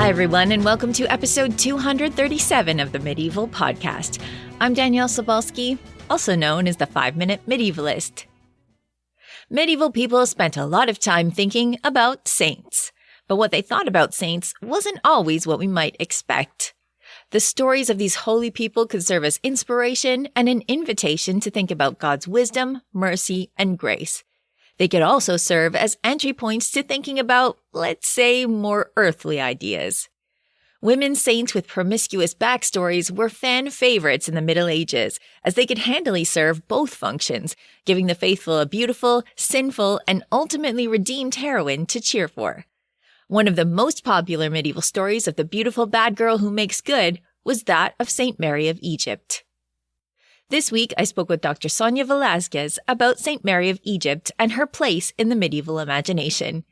everyone, and welcome to episode 237 of the Medieval Podcast. I'm Danièle Cybulskie, also known as the 5-Minute Medievalist. Medieval people spent a lot of time thinking about saints, but what they thought about saints wasn't always what we might expect. The stories of these holy people could serve as inspiration and an invitation to think about God's wisdom, mercy, and grace. They could also serve as entry points to thinking about, let's say, more earthly ideas. Women saints with promiscuous backstories were fan favorites in the Middle Ages, as they could handily serve both functions, giving the faithful a beautiful, sinful, and ultimately redeemed heroine to cheer for. One of the most popular medieval stories of the beautiful bad girl who makes good was that of Saint Mary of Egypt. This week, I spoke with Dr. Sonia Velázquez about Saint Mary of Egypt and her place in the medieval imagination.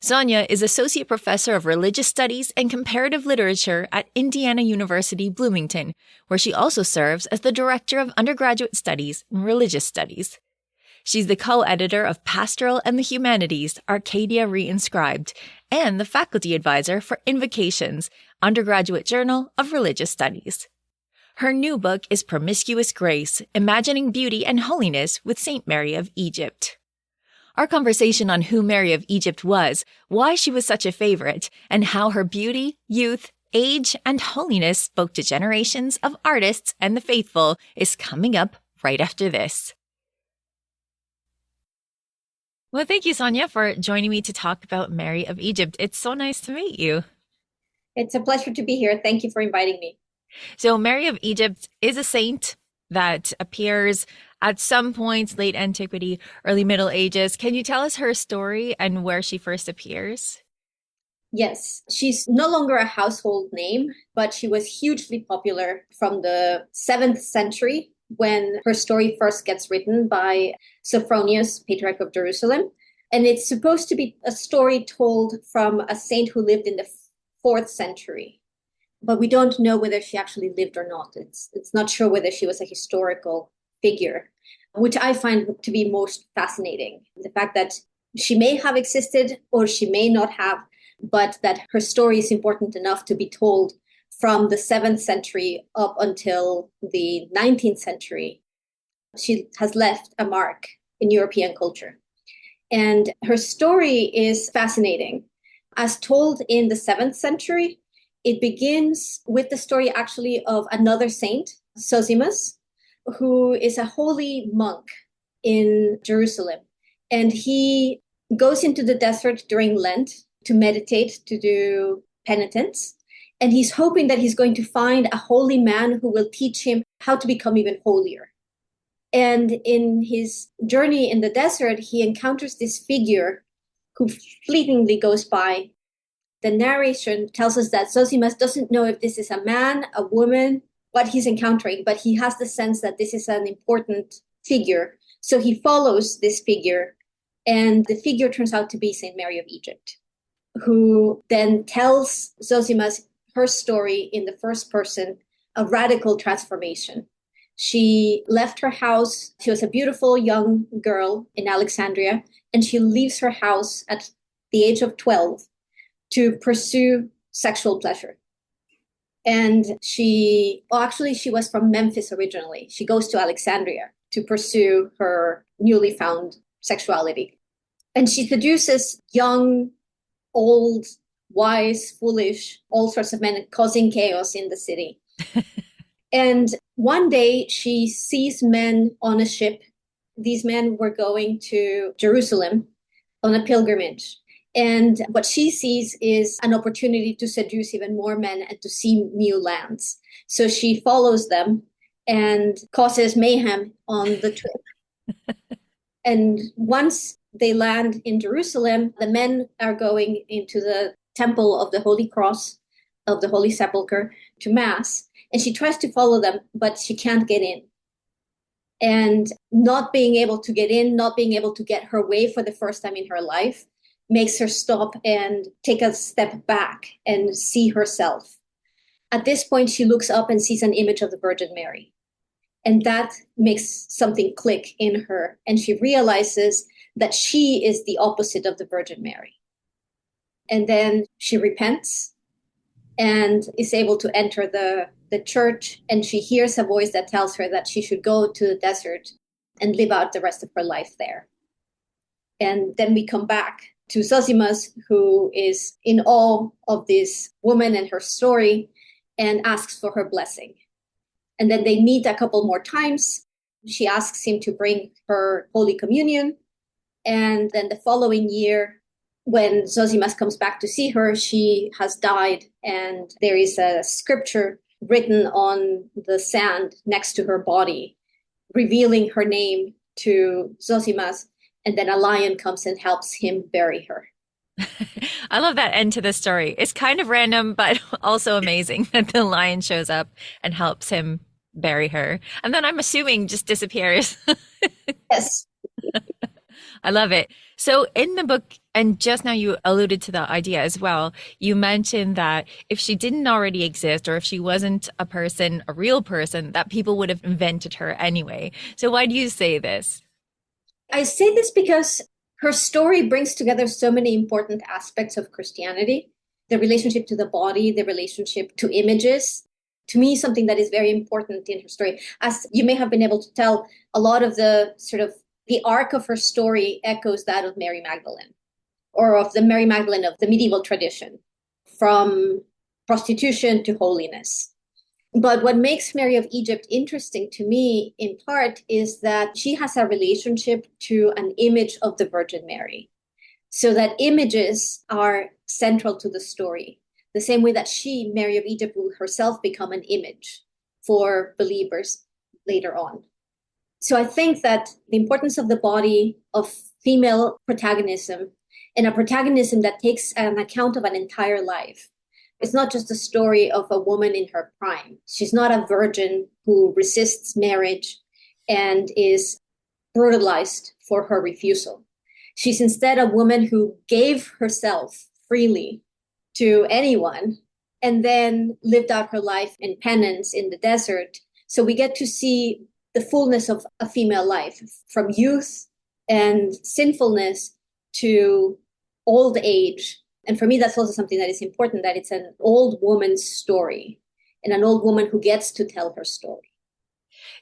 Sonia is Associate Professor of Religious Studies and Comparative Literature at Indiana University, Bloomington, where she also serves as the Director of Undergraduate Studies in Religious Studies. She's the co-editor of Pastoral and the Humanities, Arcadia Reinscribed, and the faculty advisor for Invocations, Undergraduate Journal of Religious Studies. Her new book is Promiscuous Grace, Imagining Beauty and Holiness with Saint Mary of Egypt. Our conversation on who Mary of Egypt was, why she was such a favorite, and how her beauty, youth, age, and holiness spoke to generations of artists and the faithful is coming up right after this. Well, thank you, Sonia, for joining me to talk about Mary of Egypt. It's so nice to meet you. It's a pleasure to be here. Thank you for inviting me. So Mary of Egypt is a saint that appears at some point late antiquity, early Middle Ages. Can you tell us her story and where she first appears? Yes, she's no longer a household name, but she was hugely popular from the 7th century when her story first gets written by Sophronius, Patriarch of Jerusalem. And it's supposed to be a story told from a saint who lived in the 4th century. But we don't know whether she actually lived or not. It's not sure whether she was a historical figure, which I find to be most fascinating. The fact that she may have existed or she may not have, but that her story is important enough to be told from the 7th century up until the 19th century. She has left a mark in European culture. And her story is fascinating. As told in the 7th century, it begins with the story actually of another saint, Zosimus, who is a holy monk in Jerusalem. And he goes into the desert during Lent to meditate, to do penitence. And he's hoping that he's going to find a holy man who will teach him how to become even holier. And in his journey in the desert, he encounters this figure who fleetingly goes by. The narration tells us that Zosimus doesn't know if this is a man, a woman, what he's encountering, but he has the sense that this is an important figure. So he follows this figure, and the figure turns out to be Saint Mary of Egypt, who then tells Zosimus her story in the first person, a radical transformation. She left her house. She was a beautiful young girl in Alexandria, and she leaves her house at the age of 12 to pursue sexual pleasure. And she was from Memphis originally. She goes to Alexandria to pursue her newly found sexuality. And she seduces young, old, wise, foolish, all sorts of men, causing chaos in the city. And one day she sees men on a ship. These men were going to Jerusalem on a pilgrimage. And what she sees is an opportunity to seduce even more men and to see new lands. So she follows them and causes mayhem on the trip. And once they land in Jerusalem, the men are going into the temple of the Holy Cross, of the Holy Sepulchre, to Mass. And she tries to follow them, but she can't get in. And not being able to get in, not being able to get her way for the first time in her life, makes her stop and take a step back and see herself. At this point, she looks up and sees an image of the Virgin Mary. And that makes something click in her. And she realizes that she is the opposite of the Virgin Mary. And then she repents and is able to enter the church. And she hears a voice that tells her that she should go to the desert and live out the rest of her life there. And then we come back to Zosimas, who is in awe of this woman and her story and asks for her blessing. And then they meet a couple more times. She asks him to bring her Holy Communion. And then the following year, when Zosimas comes back to see her, she has died. And there is a scripture written on the sand next to her body, revealing her name to Zosimas. And then a lion comes and helps him bury her. I love that end to the story. It's kind of random, but also amazing that the lion shows up and helps him bury her. And then I'm assuming just disappears. Yes. I love it. So in the book, and just now you alluded to the idea as well, you mentioned that if she didn't already exist or if she wasn't a person, a real person, that people would have invented her anyway. So why do you say this? I say this because her story brings together so many important aspects of Christianity, the relationship to the body, the relationship to images. To me, something that is very important in her story. As you may have been able to tell, a lot of the sort of the arc of her story echoes that of Mary Magdalene, or of the Mary Magdalene of the medieval tradition, from prostitution to holiness. But what makes Mary of Egypt interesting to me, in part, is that she has a relationship to an image of the Virgin Mary. So that images are central to the story, the same way that she, Mary of Egypt, will herself become an image for believers later on. So I think that the importance of the body, of female protagonism, and a protagonism that takes an account of an entire life. It's not just a story of a woman in her prime. She's not a virgin who resists marriage and is brutalized for her refusal. She's instead a woman who gave herself freely to anyone and then lived out her life in penance in the desert. So we get to see the fullness of a female life, from youth and sinfulness to old age. And for me, that's also something that is important, that it's an old woman's story and an old woman who gets to tell her story.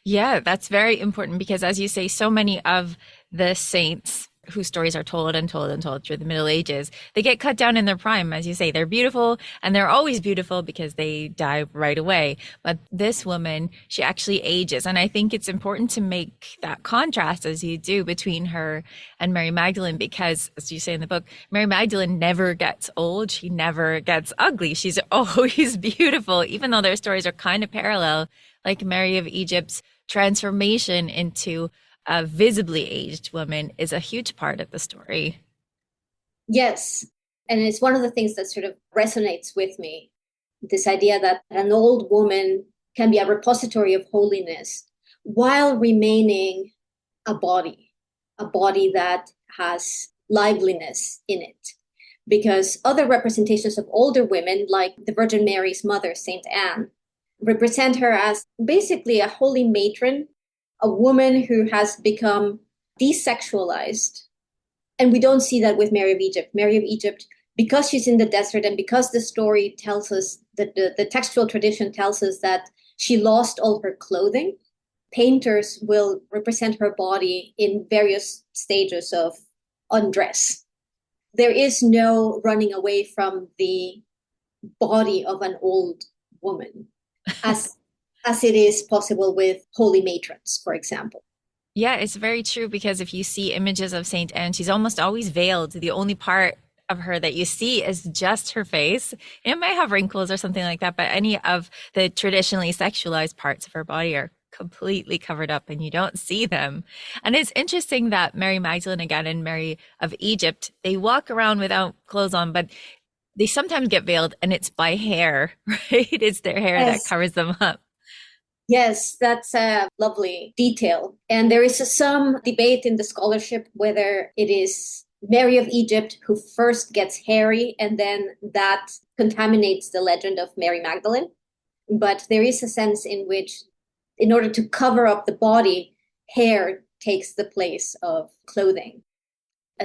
Yeah, that's very important because, as you say, so many of the saints whose stories are told and told and told through the Middle Ages, they get cut down in their prime. As you say, they're beautiful and they're always beautiful because they die right away. But this woman, she actually ages. And I think it's important to make that contrast, as you do, between her and Mary Magdalene, because, as you say in the book, Mary Magdalene never gets old. She never gets ugly. She's always beautiful, even though their stories are kind of parallel, like Mary of Egypt's transformation into a visibly aged woman is a huge part of the story. Yes. And it's one of the things that sort of resonates with me, this idea that an old woman can be a repository of holiness while remaining a body that has liveliness in it. Because other representations of older women, like the Virgin Mary's mother, Saint Anne, represent her as basically a holy matron, a woman who has become desexualized. And we don't see that with Mary of Egypt. Mary of Egypt, because she's in the desert and because the story tells us that the textual tradition tells us that she lost all her clothing, painters will represent her body in various stages of undress. There is no running away from the body of an old woman as it is possible with holy matrons, for example. Yeah, it's very true because if you see images of Saint Anne, she's almost always veiled. The only part of her that you see is just her face. It might have wrinkles or something like that, but any of the traditionally sexualized parts of her body are completely covered up and you don't see them. And it's interesting that Mary Magdalene again and Mary of Egypt, they walk around without clothes on, but they sometimes get veiled and it's by hair, right? It's their hair that covers them up. Yes, that's a lovely detail. And there is some debate in the scholarship whether it is Mary of Egypt who first gets hairy and then that contaminates the legend of Mary Magdalene. But there is a sense in which, in order to cover up the body, hair takes the place of clothing.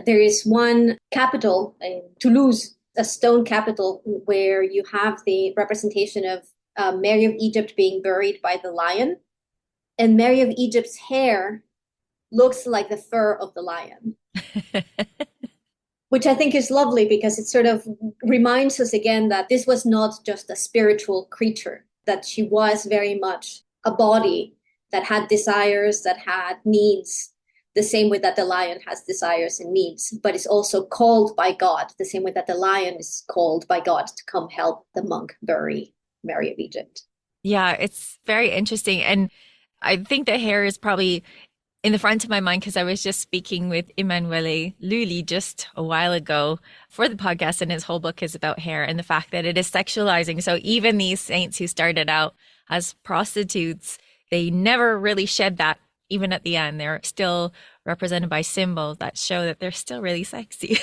There is one capital in Toulouse a stone capital where you have the representation of Mary of Egypt being buried by the lion. And Mary of Egypt's hair looks like the fur of the lion, which I think is lovely because it sort of reminds us again that this was not just a spiritual creature, that she was very much a body that had desires, that had needs, the same way that the lion has desires and needs, but is also called by God, the same way that the lion is called by God to come help the monk bury Mary of Egypt. Yeah, it's very interesting. And I think the hair is probably in the front of my mind because I was just speaking with Emanuele Lulli just a while ago for the podcast, and his whole book is about hair and the fact that it is sexualizing. So even these saints who started out as prostitutes, they never really shed that. Even at the end, they're still represented by symbols that show that they're still really sexy.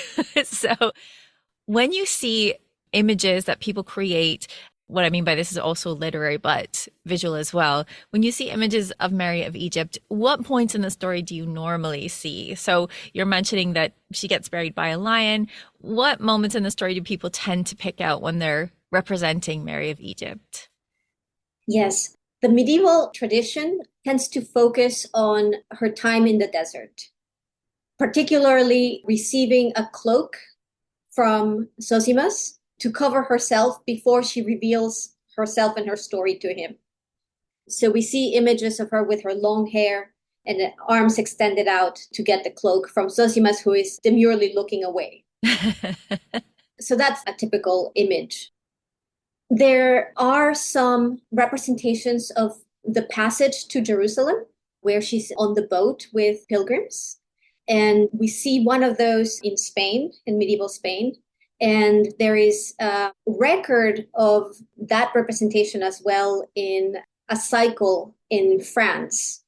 So when you see images that people create, what I mean by this is also literary, but visual as well. When you see images of Mary of Egypt, what points in the story do you normally see? So you're mentioning that she gets buried by a lion. What moments in the story do people tend to pick out when they're representing Mary of Egypt? Yes, the medieval tradition tends to focus on her time in the desert, particularly receiving a cloak from Zosimus to cover herself before she reveals herself and her story to him. So we see images of her with her long hair and the arms extended out to get the cloak from Zosimus, who is demurely looking away. So that's a typical image. There are some representations of the passage to Jerusalem, where she's on the boat with pilgrims. And we see one of those in Spain, in medieval Spain. And there is a record of that representation as well in a cycle in France.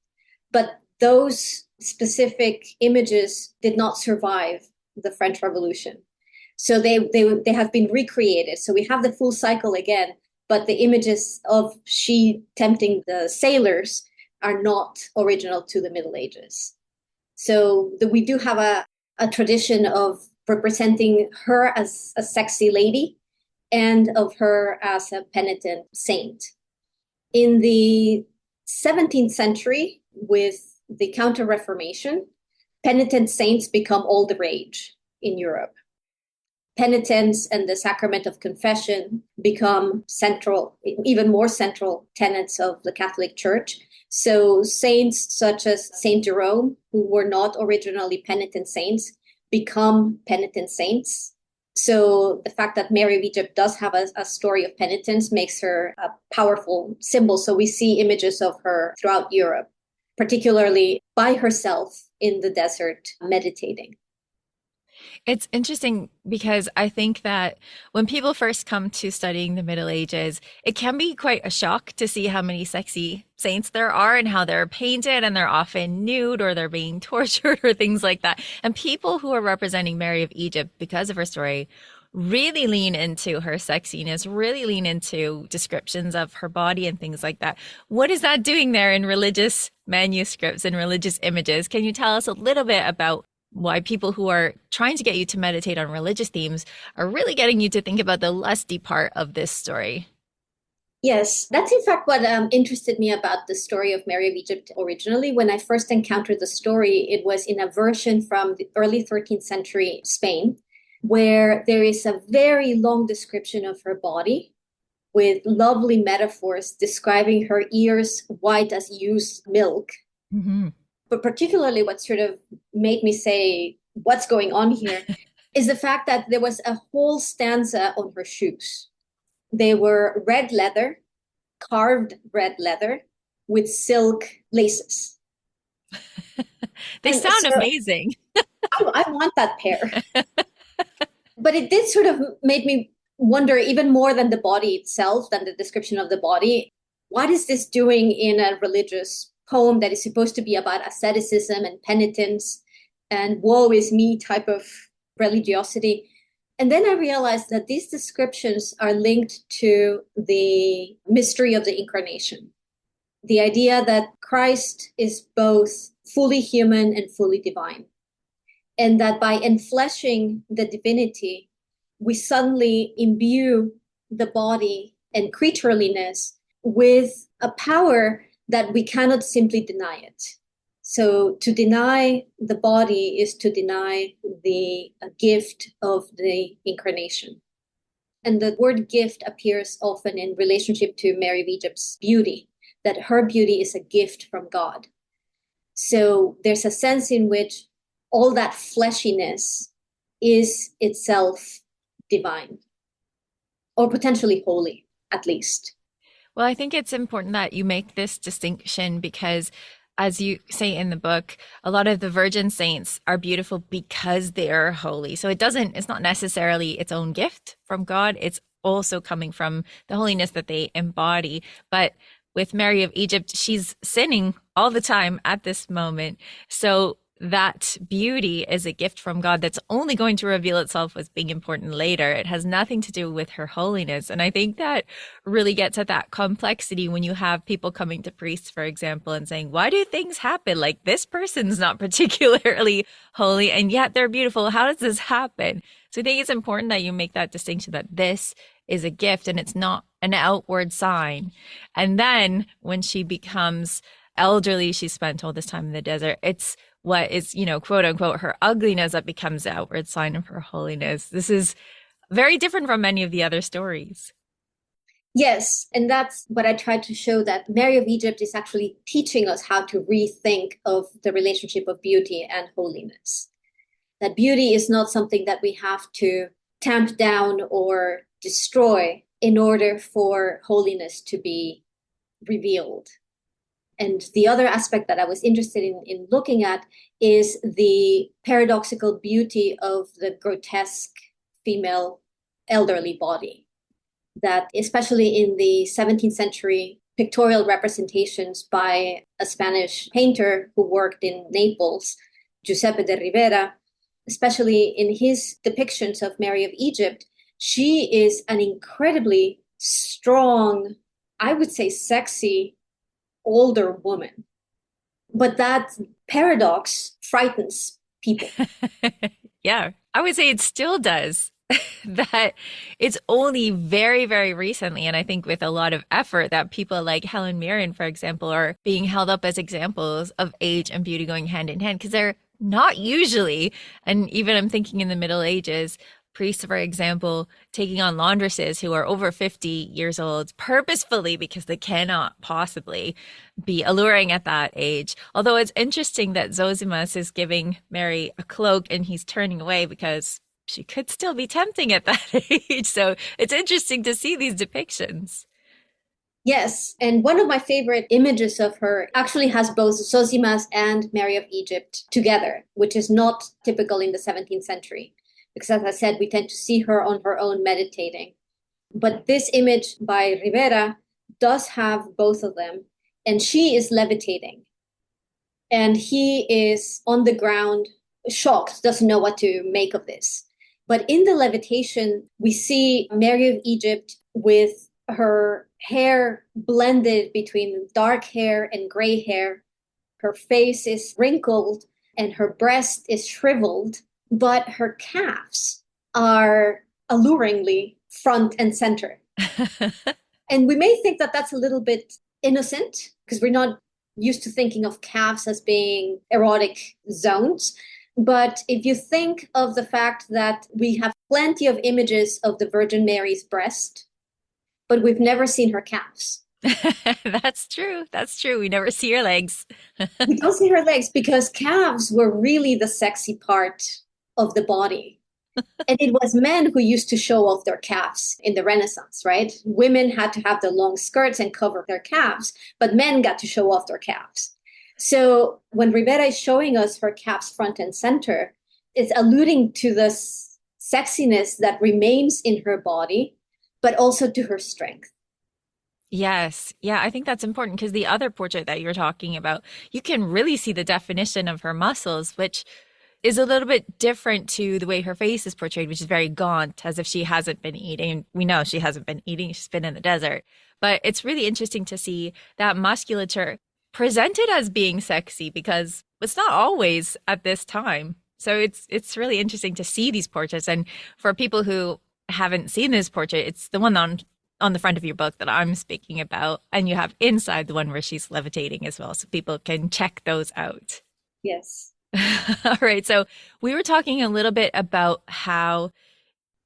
But those specific images did not survive the French Revolution. So they have been recreated. So we have the full cycle again, but the images of she tempting the sailors are not original to the Middle Ages. So we do have a tradition of representing her as a sexy lady and of her as a penitent saint. In the 17th century, with the Counter-Reformation, penitent saints become all the rage in Europe. Penitence and the sacrament of confession become central, even more central tenets of the Catholic Church. So saints such as Saint Jerome, who were not originally penitent saints, become penitent saints. So the fact that Mary of Egypt does have a story of penitence makes her a powerful symbol. So we see images of her throughout Europe, particularly by herself in the desert meditating. It's interesting because I think that when people first come to studying the Middle Ages, it can be quite a shock to see how many sexy saints there are and how they're painted and they're often nude or they're being tortured or things like that. And people who are representing Mary of Egypt because of her story really lean into her sexiness, really lean into descriptions of her body and things like that. What is that doing there in religious manuscripts and religious images? Can you tell us a little bit about why people who are trying to get you to meditate on religious themes are really getting you to think about the lusty part of this story? Yes, that's in fact what interested me about the story of Mary of Egypt originally. When I first encountered the story, it was in a version from the early 13th century Spain, where there is a very long description of her body with lovely metaphors describing her ears white as used milk. Mm-hmm. But particularly what sort of made me say, what's going on here, is the fact that there was a whole stanza on her shoes. They were red leather, carved red leather with silk laces. They sound amazing. I want that pair. But it did sort of make me wonder even more than the body itself, than the description of the body. What is this doing in a religious poem that is supposed to be about asceticism and penitence and woe is me type of religiosity? And then I realized that these descriptions are linked to the mystery of the incarnation. The idea that Christ is both fully human and fully divine. And that by enfleshing the divinity, we suddenly imbue the body and creatureliness with a power that we cannot simply deny it. So to deny the body is to deny the gift of the incarnation. And the word gift appears often in relationship to Mary of Egypt's beauty, that her beauty is a gift from God. So there's a sense in which all that fleshiness is itself divine, or potentially holy, at least. Well, I think it's important that you make this distinction because, as you say in the book, a lot of the virgin saints are beautiful because they are holy. So it's not necessarily its own gift from God. It's also coming from the holiness that they embody. But with Mary of Egypt, she's sinning all the time at this moment. So that beauty is a gift from God that's only going to reveal itself as being important later. It has nothing to do with her holiness. And I think that really gets at that complexity when you have people coming to priests, for example, and saying, why do things happen? Like, this person's not particularly holy, and yet they're beautiful. How does this happen? So I think it's important that you make that distinction, that this is a gift and it's not an outward sign. And then when she becomes elderly, she spent all this time in the desert. It's what is, quote unquote, her ugliness that becomes the outward sign of her holiness. This is very different from many of the other stories. Yes, and that's what I tried to show, that Mary of Egypt is actually teaching us how to rethink of the relationship of beauty and holiness. That beauty is not something that we have to tamp down or destroy in order for holiness to be revealed. And the other aspect that I was interested in looking at is the paradoxical beauty of the grotesque female elderly body. That especially in the 17th century pictorial representations by a Spanish painter who worked in Naples, Giuseppe de Rivera, especially in his depictions of Mary of Egypt, she is an incredibly strong, I would say sexy, older woman. But that paradox frightens people. Yeah, I would say it still does. That it's only very, very recently, and I think with a lot of effort, that people like Helen Mirren, for example, are being held up as examples of age and beauty going hand in hand, because they're not usually. And even I'm thinking in the Middle Ages, priests, for example, taking on laundresses who are over 50 years old purposefully because they cannot possibly be alluring at that age. Although it's interesting that Zosimus is giving Mary a cloak and he's turning away because she could still be tempting at that age. So it's interesting to see these depictions. Yes, and one of my favorite images of her actually has both Zosimas and Mary of Egypt together, which is not typical in the 17th century. Because as I said, we tend to see her on her own meditating. But this image by Rivera does have both of them, and she is levitating. And he is on the ground, shocked, doesn't know what to make of this. But in the levitation, we see Mary of Egypt with her hair blended between dark hair and gray hair. Her face is wrinkled and her breast is shriveled, but her calves are alluringly front and center. And we may think that that's a little bit innocent because we're not used to thinking of calves as being erotic zones. But if you think of the fact that we have plenty of images of the Virgin Mary's breast, but we've never seen her calves. That's true. That's true. We never see her legs. We don't see her legs because calves were really the sexy part of the body. And it was men who used to show off their calves in the Renaissance, right? Women had to have the long skirts and cover their calves, but men got to show off their calves. So when Rivera is showing us her calves front and center, it's alluding to the sexiness that remains in her body, but also to her strength. Yes. Yeah, I think that's important because the other portrait that you're talking about, you can really see the definition of her muscles, which is a little bit different to the way her face is portrayed, which is very gaunt, as if she hasn't been eating. We know she hasn't been eating. She's been in the desert. But it's really interesting to see that musculature presented as being sexy because it's not always at this time. So it's really interesting to see these portraits. And for people who haven't seen this portrait, it's the one on the front of your book that I'm speaking about. And you have inside the one where she's levitating as well. So people can check those out. Yes. All right. So we were talking a little bit about how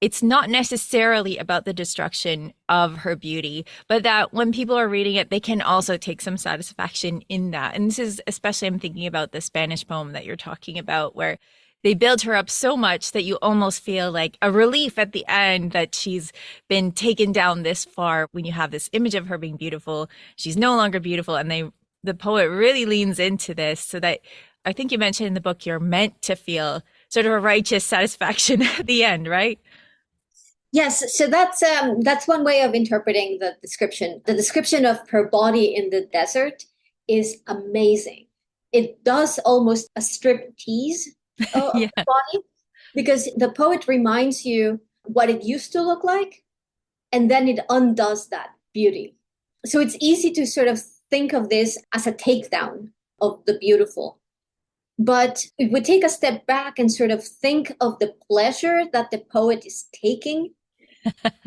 it's not necessarily about the destruction of her beauty, but that when people are reading it, they can also take some satisfaction in that. And this is especially, I'm thinking about the Spanish poem that you're talking about, where they build her up so much that you almost feel like a relief at the end that she's been taken down this far. When you have this image of her being beautiful, she's no longer beautiful. And the poet really leans into this, so that I think you mentioned in the book, you're meant to feel sort of a righteous satisfaction at the end, right? Yes, so that's one way of interpreting the description. The description of her body in the desert is amazing. It does almost a strip tease of Yeah. the body, because the poet reminds you what it used to look like, and then it undoes that beauty. So it's easy to sort of think of this as a takedown of the beautiful. But if we take a step back and sort of think of the pleasure that the poet is taking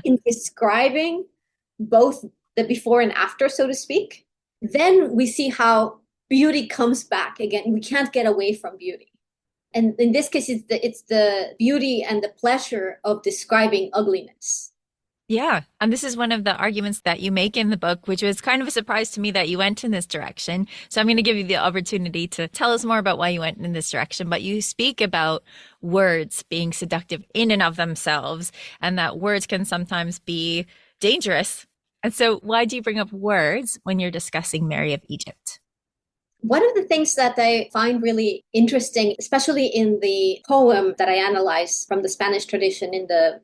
in describing both the before and after, so to speak, then we see how beauty comes back again. We can't get away from beauty. And in this case, it's the beauty and the pleasure of describing ugliness. Yeah. And this is one of the arguments that you make in the book, which was kind of a surprise to me that you went in this direction. So I'm going to give you the opportunity to tell us more about why you went in this direction. But you speak about words being seductive in and of themselves, and that words can sometimes be dangerous. And so why do you bring up words when you're discussing Mary of Egypt? One of the things that I find really interesting, especially in the poem that I analyze from the Spanish tradition in the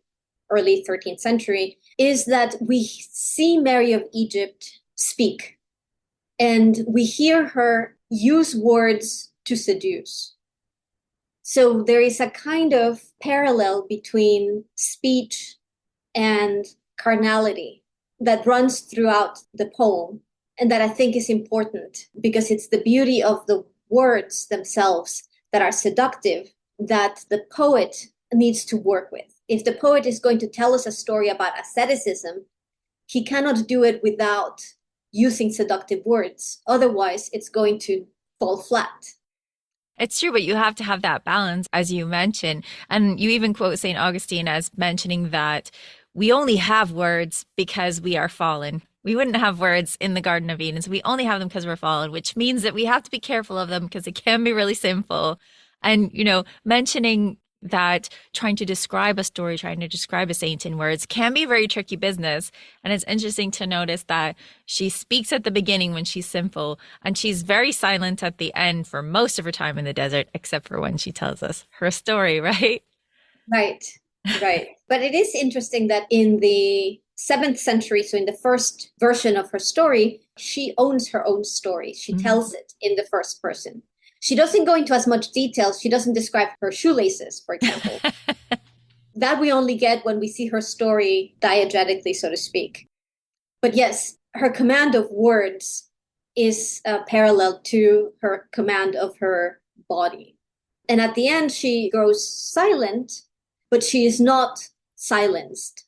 early 13th century, is that we see Mary of Egypt speak, and we hear her use words to seduce. So there is a kind of parallel between speech and carnality that runs throughout the poem, and that I think is important, because it's the beauty of the words themselves that are seductive that the poet needs to work with. If the poet is going to tell us a story about asceticism, he cannot do it without using seductive words. Otherwise, it's going to fall flat. It's true, but you have to have that balance, as you mentioned. And you even quote St. Augustine as mentioning that we only have words because we are fallen. We wouldn't have words in the Garden of Eden. So we only have them because we're fallen, which means that we have to be careful of them because it can be really sinful. And, mentioning that trying to describe a story, trying to describe a saint in words can be very tricky business. And it's interesting to notice that she speaks at the beginning when she's sinful, and she's very silent at the end for most of her time in the desert, except for when she tells us her story, right? Right. But it is interesting that in the 7th century, so in the first version of her story, she owns her own story. She tells it in the first person. She doesn't go into as much detail. She doesn't describe her shoelaces, for example. That we only get when we see her story diegetically, so to speak. But yes, her command of words is parallel to her command of her body. And at the end, she grows silent, but she is not silenced.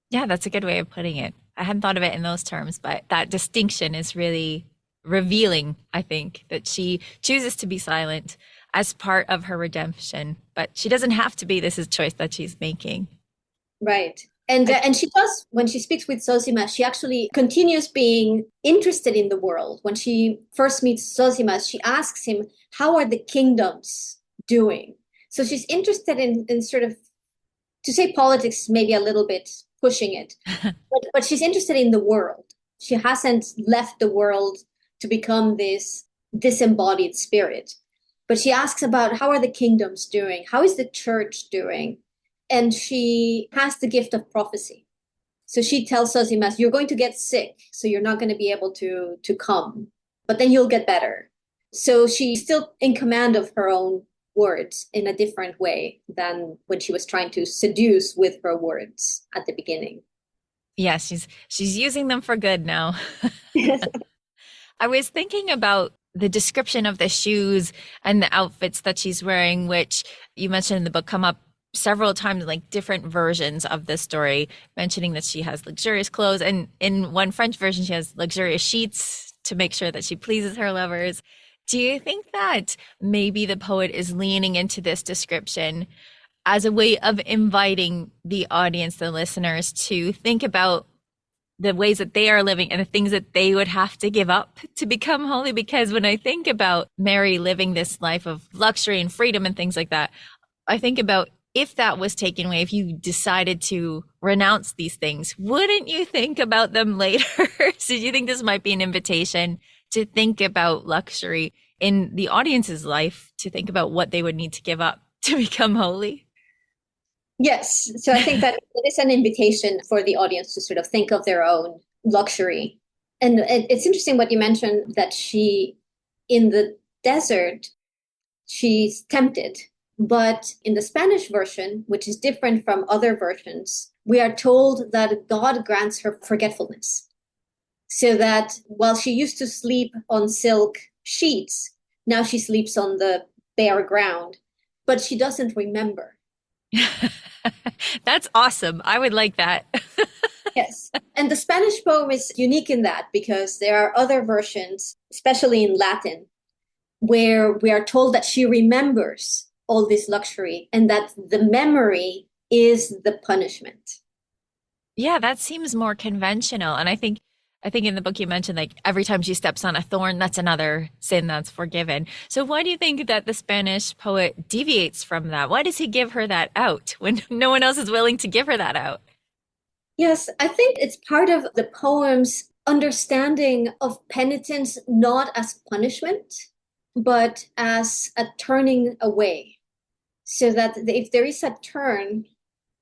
Yeah, that's a good way of putting it. I hadn't thought of it in those terms, but that distinction is really revealing, I think, that she chooses to be silent as part of her redemption, but she doesn't have to be. This is a choice that she's making. Right. And she does, when she speaks with Zosimas, she actually continues being interested in the world. When she first meets Zosimas, she asks him, how are the kingdoms doing? So she's interested in sort of, to say politics, maybe a little bit pushing it, but she's interested in the world. She hasn't left the world to become this disembodied spirit. But she asks about how are the kingdoms doing? How is the church doing? And she has the gift of prophecy. So she tells Zosimas, you're going to get sick, so you're not going to be able to come, but then you'll get better. So she's still in command of her own words in a different way than when she was trying to seduce with her words at the beginning. Yes, she's using them for good now. I was thinking about the description of the shoes and the outfits that she's wearing, which you mentioned in the book come up several times, like different versions of the story, mentioning that she has luxurious clothes. And in one French version, she has luxurious sheets to make sure that she pleases her lovers. Do you think that maybe the poet is leaning into this description as a way of inviting the audience, the listeners, to think about the ways that they are living and the things that they would have to give up to become holy? Because when I think about Mary living this life of luxury and freedom and things like that, I think about if that was taken away, if you decided to renounce these things, wouldn't you think about them later? So do you think this might be an invitation to think about luxury in the audience's life, to think about what they would need to give up to become holy? Yes. So I think that it is an invitation for the audience to sort of think of their own luxury. And it's interesting what you mentioned, that she, in the desert, she's tempted. But in the Spanish version, which is different from other versions, we are told that God grants her forgetfulness. So that while she used to sleep on silk sheets, now she sleeps on the bare ground, but she doesn't remember. That's awesome. I would like that. Yes. And the Spanish poem is unique in that, because there are other versions, especially in Latin, where we are told that she remembers all this luxury and that the memory is the punishment. Yeah, that seems more conventional. And I think in the book you mentioned, like, every time she steps on a thorn, that's another sin that's forgiven. So why do you think that the Spanish poet deviates from that? Why does he give her that out when no one else is willing to give her that out? Yes, I think it's part of the poem's understanding of penitence, not as punishment, but as a turning away. So that if there is a turn,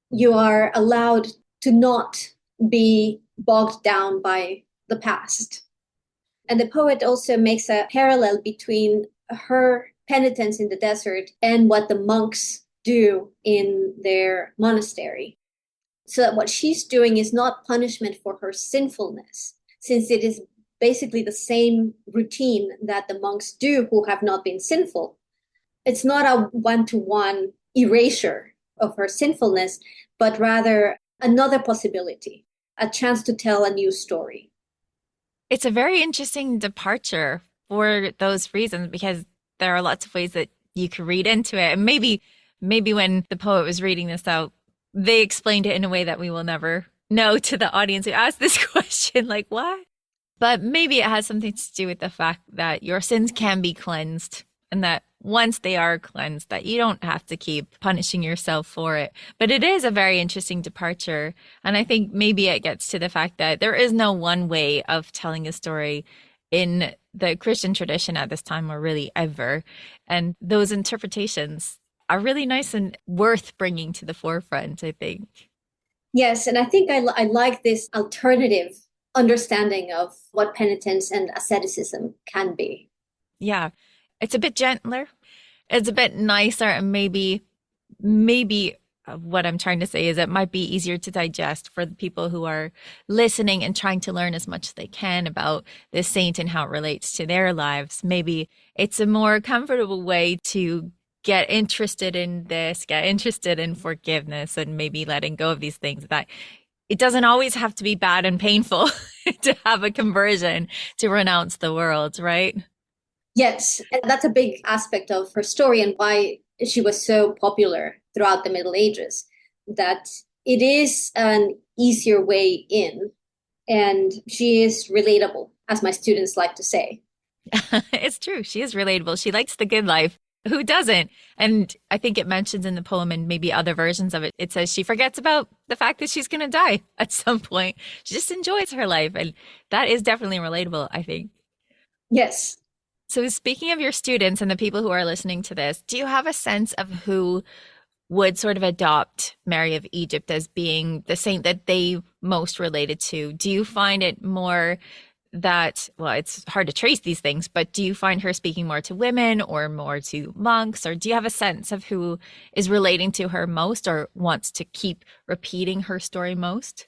you are allowed to not be bogged down by the past. And the poet also makes a parallel between her penitence in the desert and what the monks do in their monastery. So that what she's doing is not punishment for her sinfulness, since it is basically the same routine that the monks do who have not been sinful. It's not a one-to-one erasure of her sinfulness, but rather another possibility, a chance to tell a new story. It's a very interesting departure for those reasons, because there are lots of ways that you could read into it. And maybe when the poet was reading this out, they explained it in a way that we will never know to the audience who asked this question, like, what? But maybe it has something to do with the fact that your sins can be cleansed, and that once they are cleansed, that you don't have to keep punishing yourself for it. But it is a very interesting departure. And I think maybe it gets to the fact that there is no one way of telling a story in the Christian tradition at this time, or really ever. And those interpretations are really nice and worth bringing to the forefront, I think. Yes, and I think I like this alternative understanding of what penitence and asceticism can be. Yeah. It's a bit gentler. It's a bit nicer, and maybe what I'm trying to say is it might be easier to digest for the people who are listening and trying to learn as much as they can about this saint and how it relates to their lives. Maybe it's a more comfortable way to get interested in this, get interested in forgiveness, and maybe letting go of these things, that it doesn't always have to be bad and painful to have a conversion, to renounce the world, right? Yes, and that's a big aspect of her story and why she was so popular throughout the Middle Ages, that it is an easier way in, and she is relatable, as my students like to say. It's true. She is relatable. She likes the good life. Who doesn't? And I think it mentions in the poem, and maybe other versions of it, it says she forgets about the fact that she's going to die at some point. She just enjoys her life. And that is definitely relatable, I think. Yes. So, speaking of your students and the people who are listening to this, do you have a sense of who would sort of adopt Mary of Egypt as being the saint that they most related to? Do you find it more that, well, it's hard to trace these things, but do you find her speaking more to women or more to monks? Or do you have a sense of who is relating to her most, or wants to keep repeating her story most?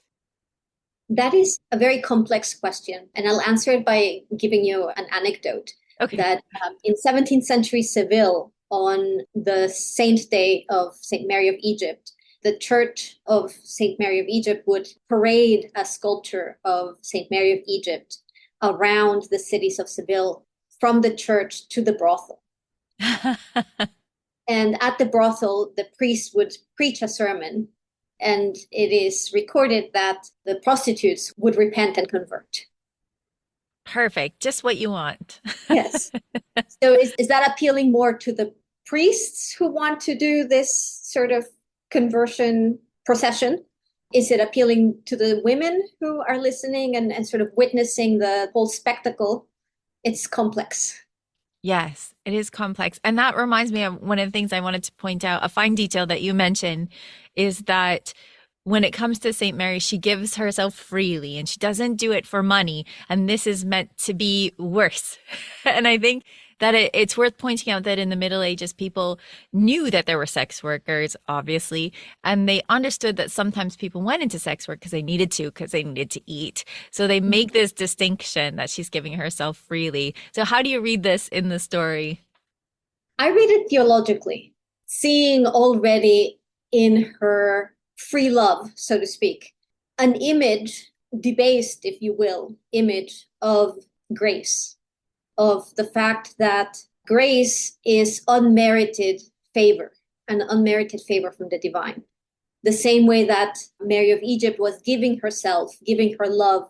That is a very complex question, and I'll answer it by giving you an anecdote. Okay. That in 17th century Seville, on the saint day of St. Mary of Egypt, the Church of St. Mary of Egypt would parade a sculpture of St. Mary of Egypt around the cities of Seville from the church to the brothel. And at the brothel, the priest would preach a sermon, and it is recorded that the prostitutes would repent and convert. Perfect. Just what you want. Yes. So is that appealing more to the priests who want to do this sort of conversion procession? Is it appealing to the women who are listening and sort of witnessing the whole spectacle? It's complex. Yes, it is complex. And that reminds me of one of the things I wanted to point out. A fine detail that you mentioned is that when it comes to St. Mary, she gives herself freely and she doesn't do it for money. And this is meant to be worse. And I think that it's worth pointing out that in the Middle Ages, people knew that there were sex workers, obviously, and they understood that sometimes people went into sex work because they needed to eat. So they make this distinction that she's giving herself freely. So how do you read this in the story? I read it theologically, seeing already in her free love, so to speak, an image, debased, if you will, image of grace, of the fact that grace is unmerited favor, an unmerited favor from the divine. The same way that Mary of Egypt was giving herself, giving her love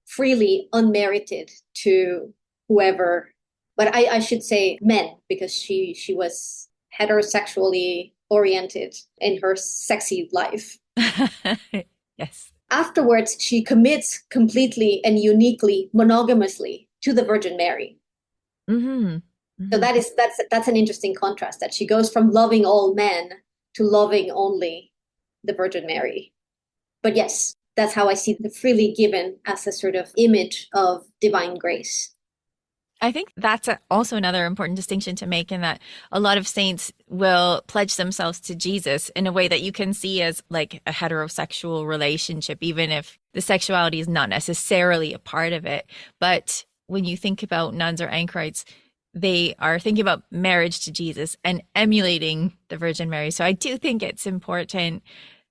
freely, unmerited to whoever, but I should say men, because she was heterosexually oriented in her sexy life. Yes. Afterwards, she commits completely and uniquely, monogamously to the Virgin Mary. Mm-hmm. Mm-hmm. So that's an interesting contrast, that she goes from loving all men to loving only the Virgin Mary. But yes, that's how I see the freely given as a sort of image of divine grace. I think that's also another important distinction to make, in that a lot of saints will pledge themselves to Jesus in a way that you can see as like a heterosexual relationship, even if the sexuality is not necessarily a part of it. But when you think about nuns or anchorites, they are thinking about marriage to Jesus and emulating the Virgin Mary. So I do think it's important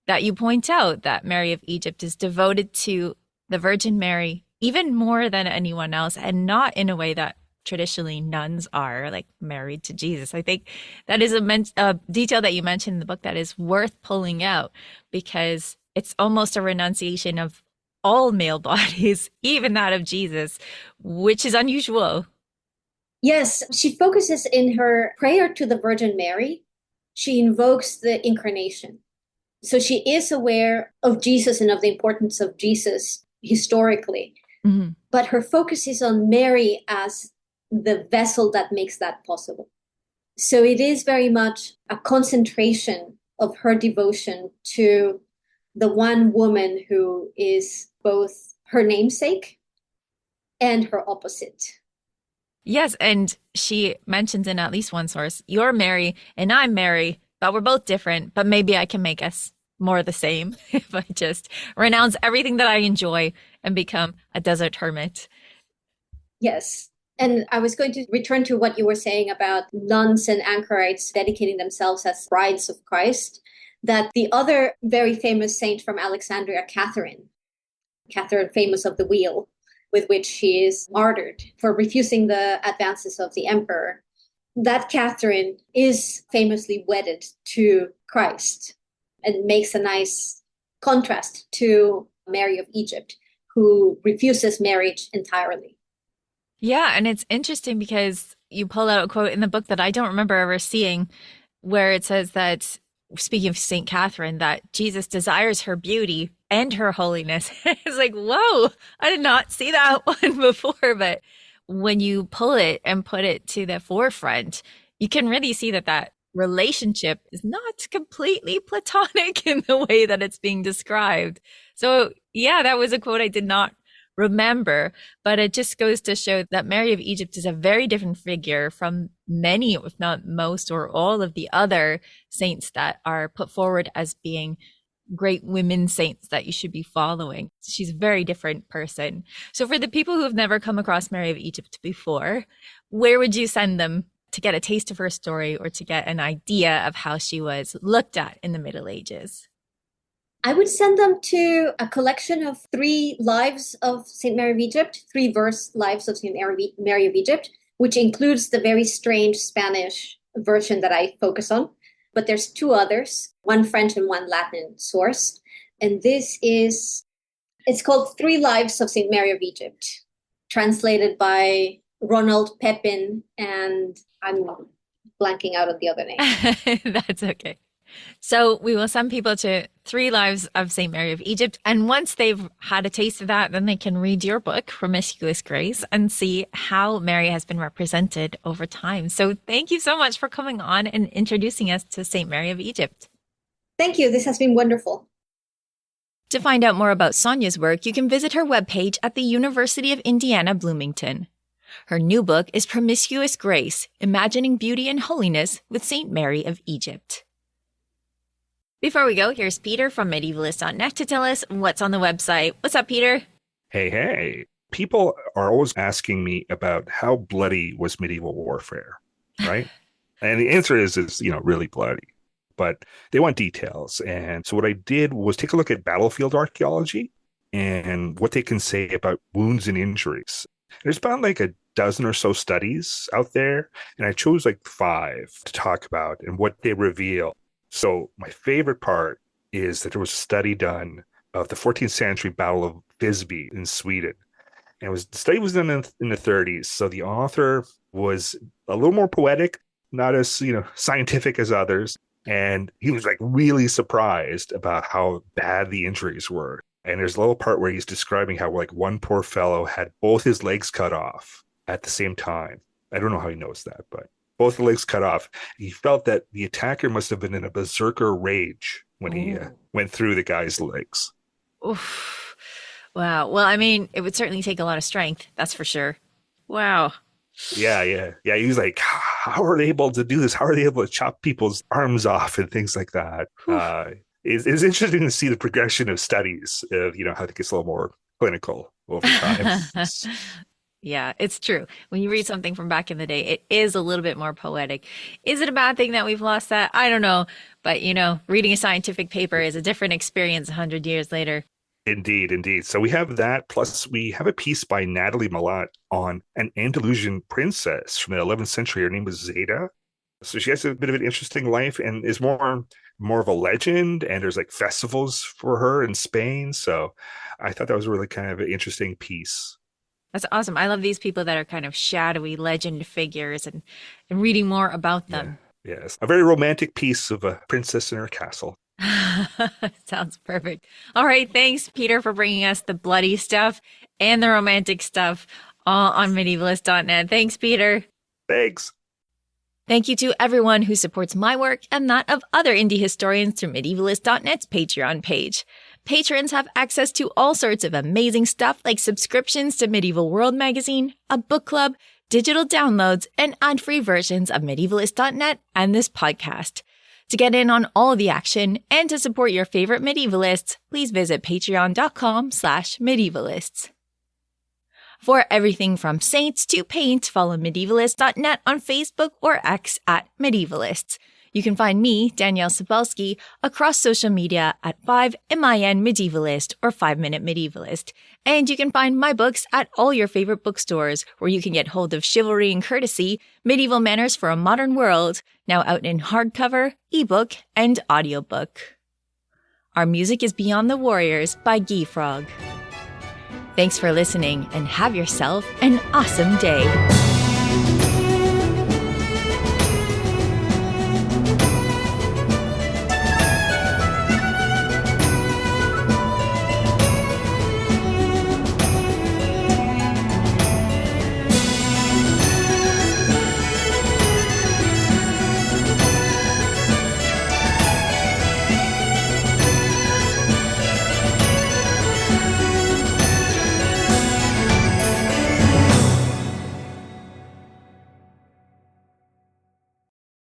that you point out that Mary of Egypt is devoted to the Virgin Mary even more than anyone else, and not in a way that traditionally nuns are, like married to Jesus. I think that is a detail that you mentioned in the book that is worth pulling out, because it's almost a renunciation of all male bodies, even that of Jesus, which is unusual. Yes, she focuses in her prayer to the Virgin Mary. She invokes the incarnation. So she is aware of Jesus and of the importance of Jesus historically. Mm-hmm. But her focus is on Mary as the vessel that makes that possible. So it is very much a concentration of her devotion to the one woman who is both her namesake and her opposite. Yes, and she mentions in at least one source, you're Mary and I'm Mary, but we're both different, but maybe I can make us more the same if I just renounce everything that I enjoy and become a desert hermit. Yes. And I was going to return to what you were saying about nuns and anchorites dedicating themselves as brides of Christ, that the other very famous saint from Alexandria, Catherine, famous of the wheel, with which she is martyred for refusing the advances of the emperor, that Catherine is famously wedded to Christ, and makes a nice contrast to Mary of Egypt, who refuses marriage entirely. Yeah, and it's interesting because you pull out a quote in the book that I don't remember ever seeing, where it says that, speaking of St. Catherine, that Jesus desires her beauty and her holiness. It's like, whoa, I did not see that one before. But when you pull it and put it to the forefront, you can really see that relationship is not completely platonic in the way that it's being described. So yeah, that was a quote I did not remember, but it just goes to show that Mary of Egypt is a very different figure from many, if not most or all of the other saints that are put forward as being great women saints that you should be following. She's a very different person. So for the people who have never come across Mary of Egypt before, where would you send them to get a taste of her story or to get an idea of how she was looked at in the Middle Ages? I would send them to a collection of 3 lives of St. Mary of Egypt, 3 verse lives of St. Mary of Egypt, which includes the very strange Spanish version that I focus on. But there's 2 others, one French and one Latin source. And it's called 3 Lives of St. Mary of Egypt, translated by Ronald Pepin, and I'm blanking out on the other name. That's okay. So we will send people to 3 Lives of St. Mary of Egypt. And once they've had a taste of that, then they can read your book, Promiscuous Grace, and see how Mary has been represented over time. So thank you so much for coming on and introducing us to St. Mary of Egypt. Thank you. This has been wonderful. To find out more about Sonia's work, you can visit her webpage at the University of Indiana, Bloomington. Her new book is Promiscuous Grace, Imagining Beauty and Holiness with St. Mary of Egypt. Before we go, here's Peter from medievalist.net to tell us what's on the website. What's up, Peter? Hey. People are always asking me about how bloody was medieval warfare, right? And the answer is, really bloody. But they want details. And so what I did was take a look at battlefield archaeology and what they can say about wounds and injuries. There's about like a dozen or so studies out there, and I chose like 5 to talk about and what they reveal. So my favorite part is that there was a study done of the 14th century Battle of Visby in Sweden. And the study was done in the 30s. So the author was a little more poetic, not as scientific as others. And he was like really surprised about how bad the injuries were. And there's a little part where he's describing how like one poor fellow had both his legs cut off at the same time. I don't know how he knows that, but both the legs cut off. He felt that the attacker must have been in a berserker rage when he went through the guy's legs. Oof. Wow. Well, I mean, it would certainly take a lot of strength. That's for sure. Wow. Yeah. He was like, how are they able to do this? How are they able to chop people's arms off and things like that? It's interesting to see the progression of studies of, how it gets a little more clinical over time. Yeah, it's true. When you read something from back in the day, it is a little bit more poetic. Is it a bad thing that we've lost that? I don't know. But, reading a scientific paper is a different experience 100 years later. Indeed. So we have that. Plus, we have a piece by Natalie Malat on an Andalusian princess from the 11th century. Her name was Zeta. So she has a bit of an interesting life and is more of a legend. And there's like festivals for her in Spain. So I thought that was really kind of an interesting piece. That's awesome. I love these people that are kind of shadowy legend figures and reading more about them. Yeah. Yes. A very romantic piece of a princess in her castle. Sounds perfect. All right. Thanks, Peter, for bringing us the bloody stuff and the romantic stuff all on medievalist.net. Thanks, Peter. Thanks. Thank you to everyone who supports my work and that of other indie historians through medievalist.net's Patreon page. Patrons have access to all sorts of amazing stuff like subscriptions to Medieval World magazine, a book club, digital downloads, and ad-free versions of medievalist.net and this podcast. To get in on all the action and to support your favorite medievalists, please visit patreon.com/medievalists. For everything from saints to paint, follow medievalist.net on Facebook or X at medievalists. You can find me, Danièle Cybulskie, across social media at 5MIN-Medievalist or 5-Minute Medievalist. And you can find my books at all your favorite bookstores, where you can get hold of Chivalry and Courtesy, Medieval Manners for a Modern World, now out in hardcover, ebook, and audiobook. Our music is Beyond the Warriors by Guy Frog. Thanks for listening and have yourself an awesome day.